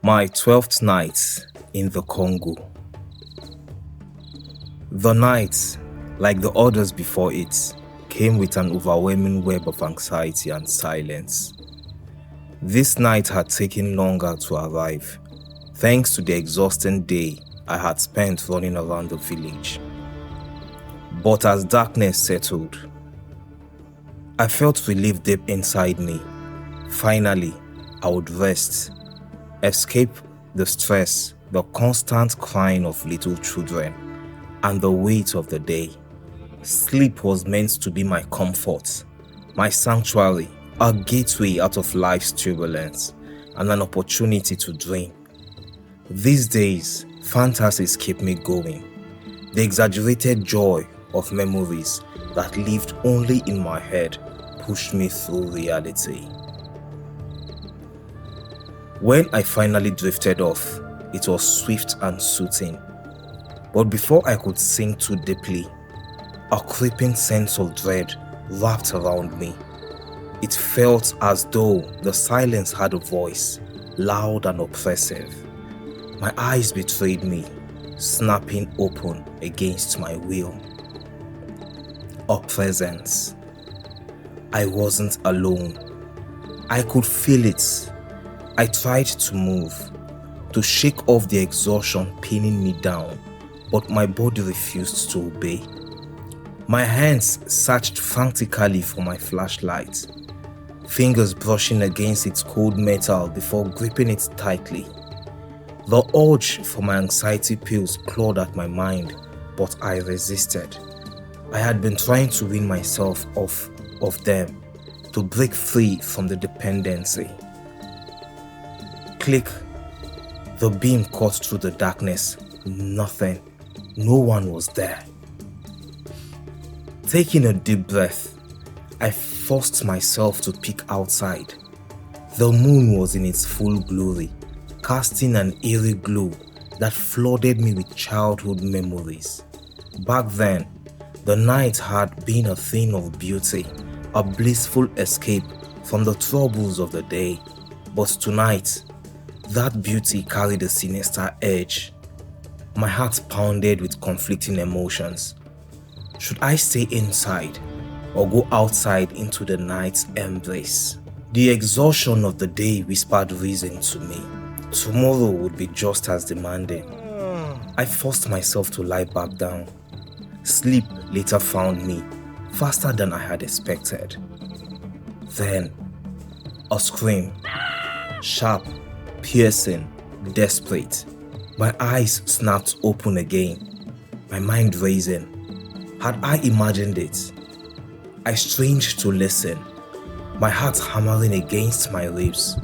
My 12th night in the Congo. The night, like the others before it, came with an overwhelming web of anxiety and silence. This night had taken longer to arrive, thanks to the exhausting day I had spent running around the village. But as darkness settled, I felt relief deep inside me. Finally, I would rest, escape the stress, the constant crying of little children, and the weight of the day. Sleep was meant to be my comfort, my sanctuary, a gateway out of life's turbulence, and an opportunity to dream. These days, fantasies keep me going. The exaggerated joy of memories that lived only in my head pushed me through reality. When I finally drifted off, it was swift and soothing. But before I could sink too deeply, a creeping sense of dread wrapped around me. It felt as though the silence had a voice, loud and oppressive. My eyes betrayed me, snapping open against my will. A presence. I wasn't alone. I could feel it. I tried to move, to shake off the exhaustion pinning me down, but my body refused to obey. My hands searched frantically for my flashlight, fingers brushing against its cold metal before gripping it tightly. The urge for my anxiety pills clawed at my mind, but I resisted. I had been trying to wean myself off of them, to break free from the dependency. Click. The beam cut through the darkness. Nothing. No one was there. Taking a deep breath, I forced myself to peek outside. The moon was in its full glory, casting an eerie glow that flooded me with childhood memories. Back then, the night had been a thing of beauty, a blissful escape from the troubles of the day. But tonight, that beauty carried a sinister edge. My heart pounded with conflicting emotions. Should I stay inside or go outside into the night's embrace? The exhaustion of the day whispered reason to me. Tomorrow would be just as demanding. I forced myself to lie back down. Sleep later found me, faster than I had expected. Then, a scream. Sharp, piercing, desperate. My eyes snapped open again, my mind racing. Had I imagined it? I strained to listen, my heart hammering against my ribs.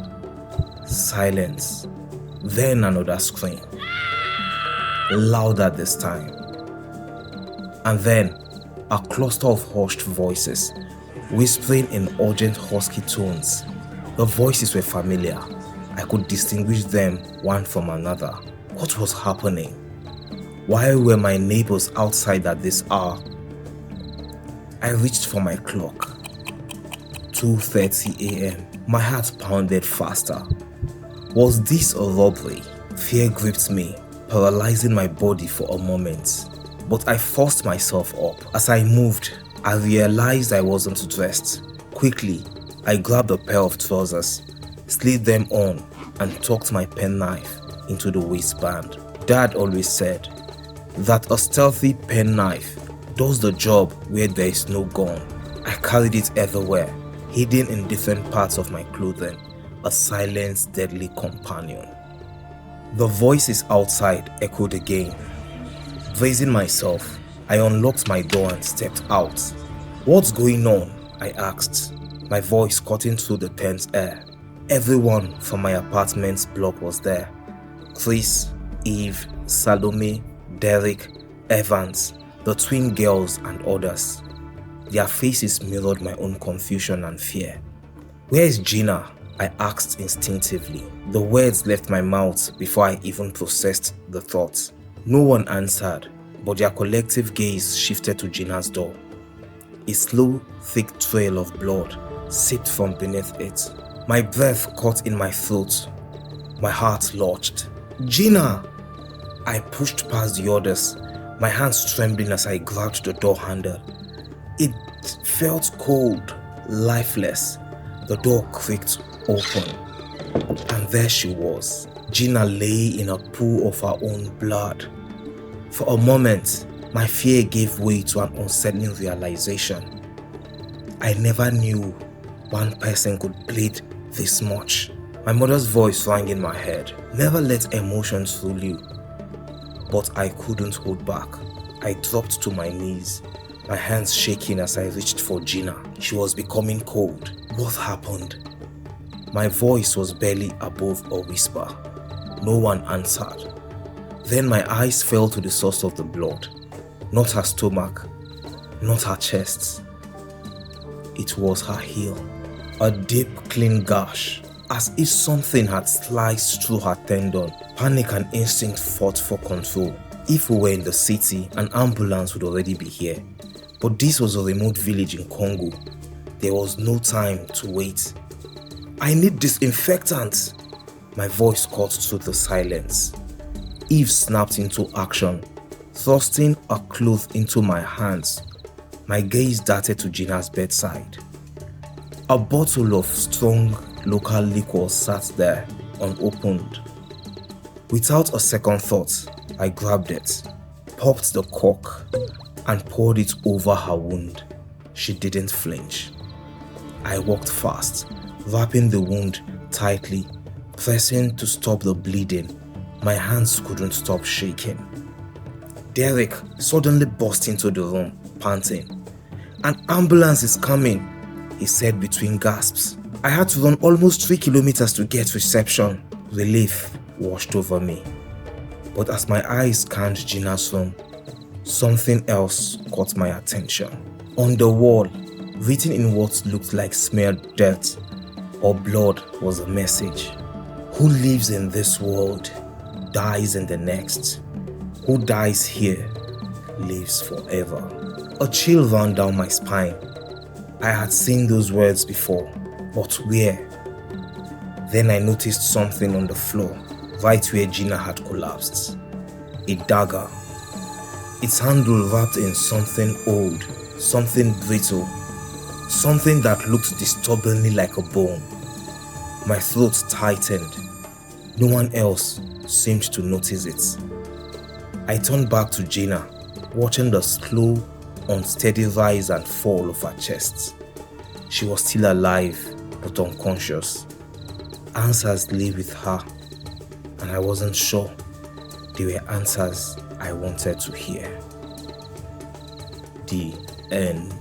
Silence. Then another scream. Louder this time. And then a cluster of hushed voices, whispering in urgent husky tones. The voices were familiar. I could distinguish them one from another. What was happening? Why were my neighbors outside at this hour? I reached for my clock. 2:30 a.m. My heart pounded faster. Was this a robbery? Fear gripped me, paralyzing my body for a moment. But I forced myself up. As I moved, I realized I wasn't dressed. Quickly, I grabbed a pair of trousers, slid them on, and tucked my penknife into the waistband. Dad always said that a stealthy penknife does the job where there is no gun. I carried it everywhere, hidden in different parts of my clothing, a silent, deadly companion. The voices outside echoed again. Bracing myself, I unlocked my door and stepped out. "What's going on?" I asked, my voice cutting through the tense air. Everyone from my apartment's block was there. Chris, Eve, Salome, Derek, Evans, the twin girls and others. Their faces mirrored my own confusion and fear. "Where is Gina?" I asked instinctively. The words left my mouth before I even processed the thoughts. No one answered, but their collective gaze shifted to Gina's door. A slow, thick trail of blood seeped from beneath it. My breath caught in my throat. My heart lurched. Gina! I pushed past the others, my hands trembling as I grabbed the door handle. It felt cold, lifeless. The door creaked open, and there she was. Gina lay in a pool of her own blood. For a moment, my fear gave way to an unsettling realization. I never knew one person could bleed this much. My mother's voice rang in my head. Never let emotions rule you. But I couldn't hold back. I dropped to my knees, my hands shaking as I reached for Gina. She was becoming cold. What happened? My voice was barely above a whisper. No one answered. Then my eyes fell to the source of the blood. Not her stomach, not her chest. It was her heel. A deep, clean gash, as if something had sliced through her tendon. Panic and instinct fought for control. If we were in the city, an ambulance would already be here. But this was a remote village in Congo. There was no time to wait. I need disinfectant. My voice cut through the silence. Eve snapped into action, thrusting a cloth into my hands. My gaze darted to Gina's bedside. A bottle of strong local liquor sat there, unopened. Without a second thought, I grabbed it, popped the cork, and poured it over her wound. She didn't flinch. I walked fast, wrapping the wound tightly, pressing to stop the bleeding. My hands couldn't stop shaking. Derek suddenly burst into the room, panting. "An ambulance is coming," he said between gasps. I had to run almost 3 kilometers to get reception. Relief washed over me. But as my eyes scanned Gina's room, something else caught my attention. On the wall, written in what looked like smeared dirt or blood, was a message. Who lives in this world dies in the next. Who dies here lives forever. A chill ran down my spine. I had seen those words before, but where? Then I noticed something on the floor, right where Gina had collapsed. A dagger. Its handle wrapped in something old, something brittle, something that looked disturbingly like a bone. My throat tightened. No one else seemed to notice it. I turned back to Gina, watching the slow, unsteady rise and fall of her chest. She was still alive, but unconscious. Answers lay with her, and I wasn't sure they were answers I wanted to hear. The end.